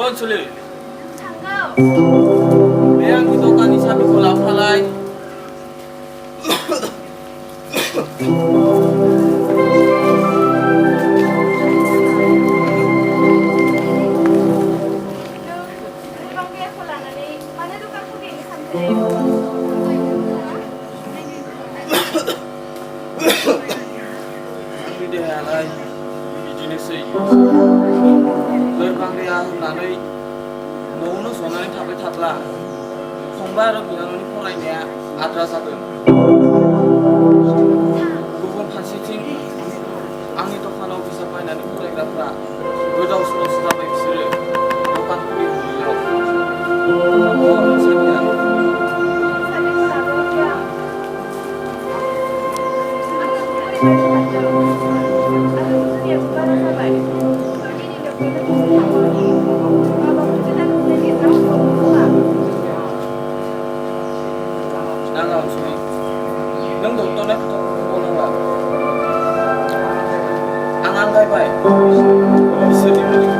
Ansuli. Yang itu kan isabi kola falai. न'आवनो जनानै थाबाय थाब्ला फंबाय आरो बिनानावनि फरायनाया आद्रा जागोन। गुबुन फारसेथिं आंनि दखानाव बिजाब बायनानै फरायग्राफ्रा गोदाव सोरावसो जाबाय बिसोरो दखान खुलिनायाव। Nâng đầu tôi nói không có năng là ăn gai vậy sự đi mình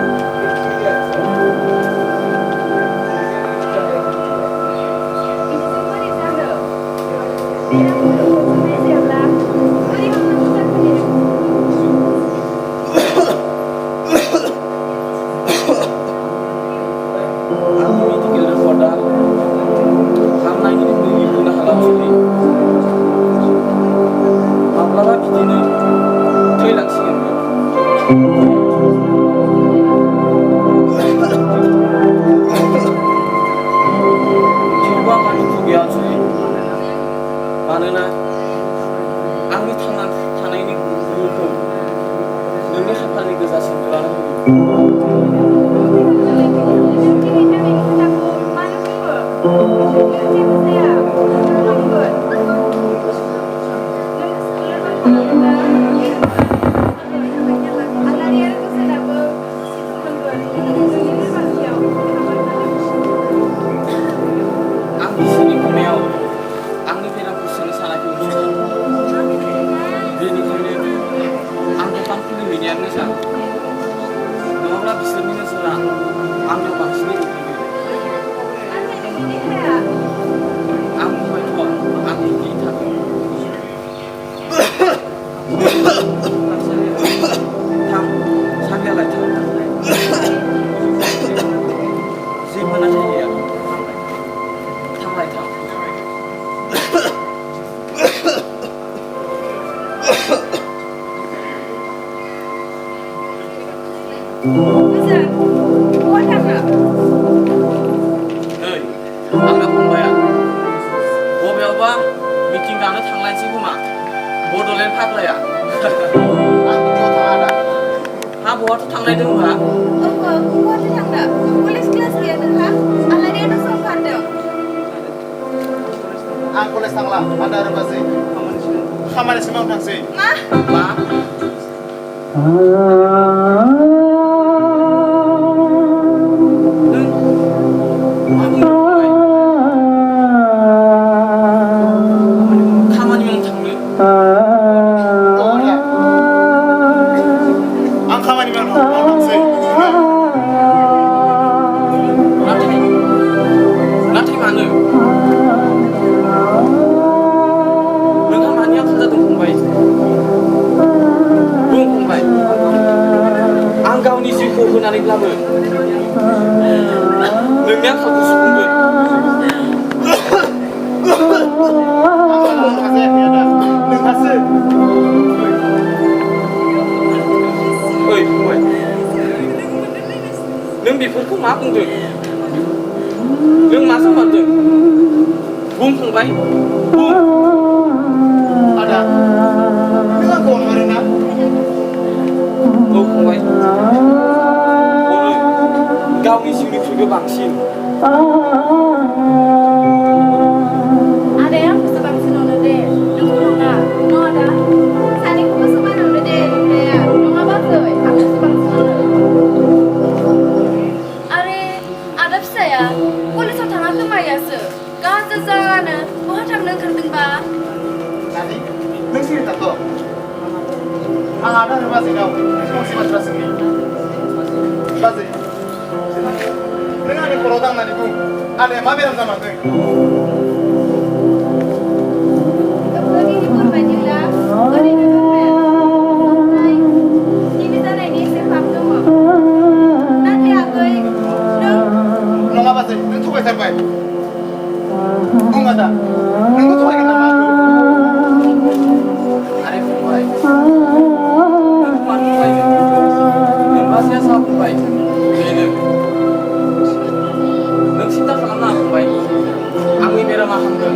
मानोना आंनि थांना थानायनि गोहोखौ नोंनि खाफालनि गोजासिम लानो नङाब्ला बिसोरनि नोजोरा आंनाव बांसिनै गोग्लैयो। आं बुंबायथ' आं बिदि थागोन। थां साबियालाय थां जेबो नाथाय गैया थांलाय थां। Hey, आंना फंबाया बबेयावबा मिटिं गानो थांलायनोसै खोमा बड'लेण्ड फाग्लाया। हा बहाथ' थांलायदों होनबा? बहाथो थांनो? कलेज क्लास गैया नोंहा? आलारियाथ' संखारदों। आं कलेज थांला आदा आरो बाजै खामानिसो मावनो थांसै। मा? गावनि जिउखौ होनानैब्लाबो नोंनि आंखालखौ सुफुंगोन। नोंहासो ओइ फंबाय नों बेफोरखौ मा बुंदों? नों मा सोंमारदों? बुं फंबाय बुं। आदा नों आंखौ अनमारोना? औ फंबाय गावनि जिउनिख्रुइबो बांसिन। आदाया आंखौसो बांसिन अनो दे नोंखौ नङा। न' आदा सानैखौबो समान अनो दे बिफाया नङाबाखै आंखौसो बांसिन अनो। आरे आदा फिसाया कलेजाव थाङाखै मायासो गाजा जानो बहा थांनो ओंखारदोंबा? नानि नों सिरि थाथ'। ada ada bazi kau fungsi matra sendiri bazi dengan produk nani bu ada yang maberam sama tu Lagi di Purbalingga, ada di Aronai. Ini sana ini sepak dong. Nanti aku nong apa sih neng tuh siapa ada neng tuh lagi nama tu Arif baik. Pan baik. Embasnya satu baik. Ini. Neng cinta karena aku baik. Angin merah mahangkan.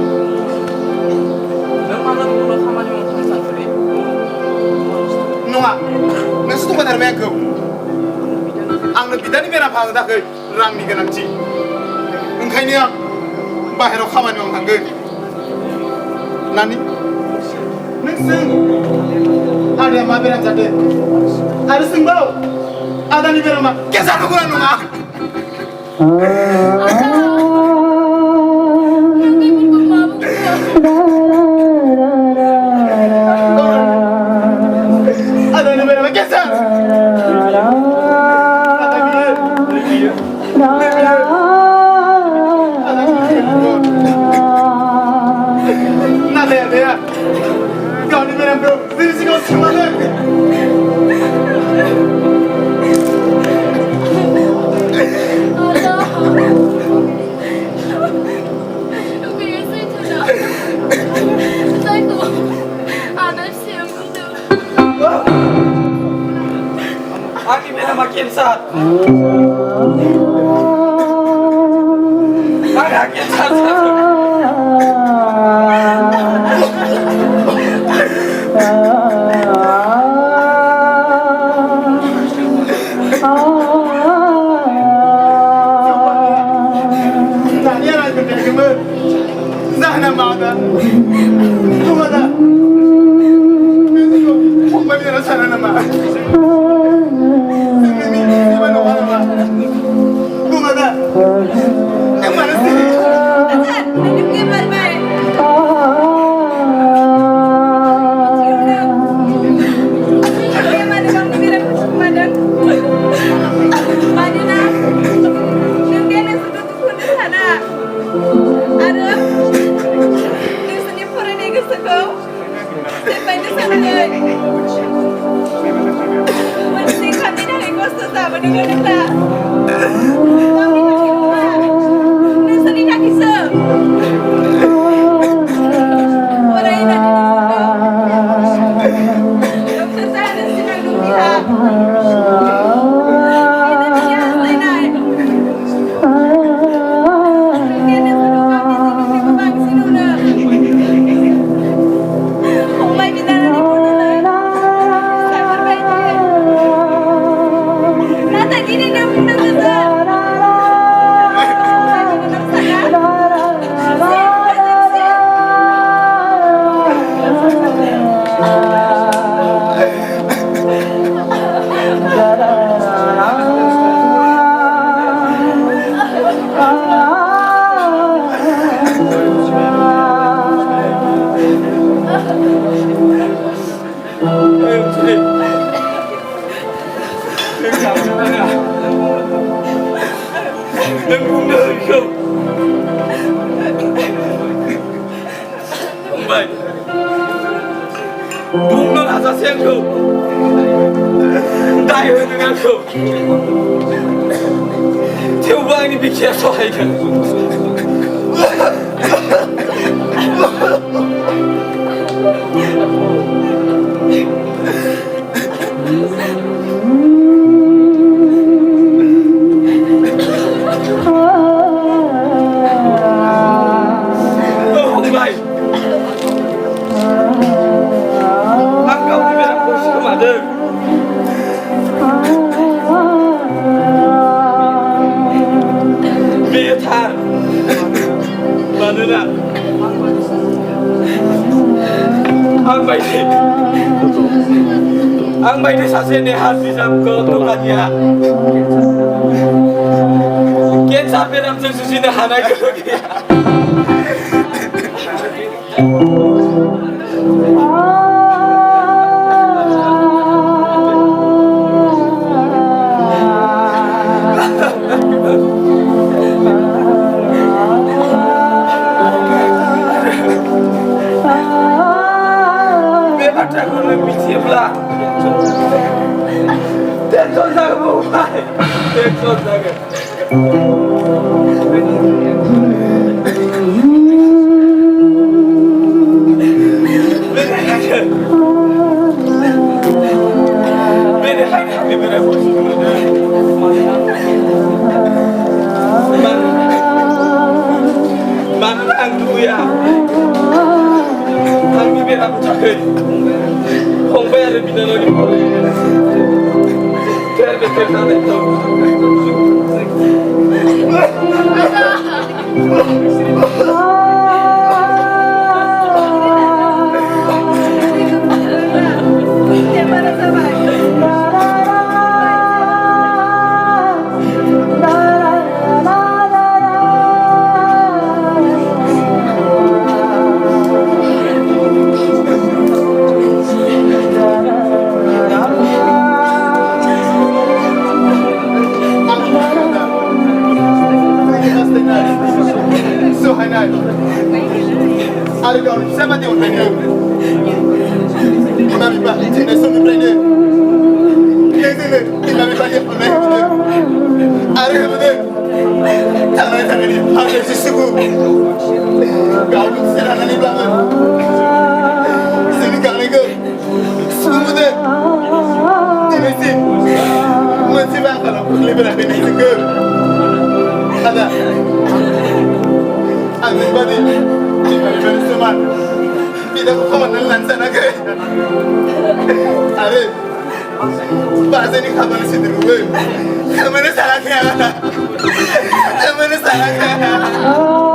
Neng mana dulu kamanya mau tentang tadi. nonga neng tuh pada rumah kau ang lebih merah pang dah ke rang ni kenang ci engkau ni ang bahero kaman yang tangga nani neng seng ada yang maberam jadi ada seng bau ada ni merah mah kisah tu kurang nonga ada ni merah mah kisah nada ya kau ni merah bro diri sih kau semua Angin merah makin saat. Makin saat. tanya lagi dia kemer zahna mana tu mana Mami ada sana nama ini mana mana tu mana yang mana sih Ini gimana baik? Bagaimana kamu bilang kepada Madina? Mungkin yang sudah tukun di sana. Ada di sini pura ni kesekau. Sampai di sana lagi. Mesti kami dah ikut susah mendengar. Kami nak ikut. Di sini nak kisah. Orang ini nak kisah. Doktor saya ada sinar dunia. Ini dia selesai. Mungkin yang sudah kami sini bang sini udah. Oh my God, ada di mana lagi? Saya berbaik. Nata gini dah minta besar. Saya minta sana. Đừng buông đời không. Không vậy. Buông nó là ra xem không. Đại hơn đừng ăn không. Thiếu vang đi bị kia xoay cả. Ang baik saja ni hati samko tu kadia. Kian sampai dalam susu ni hanai kerja. Kemana salahnya?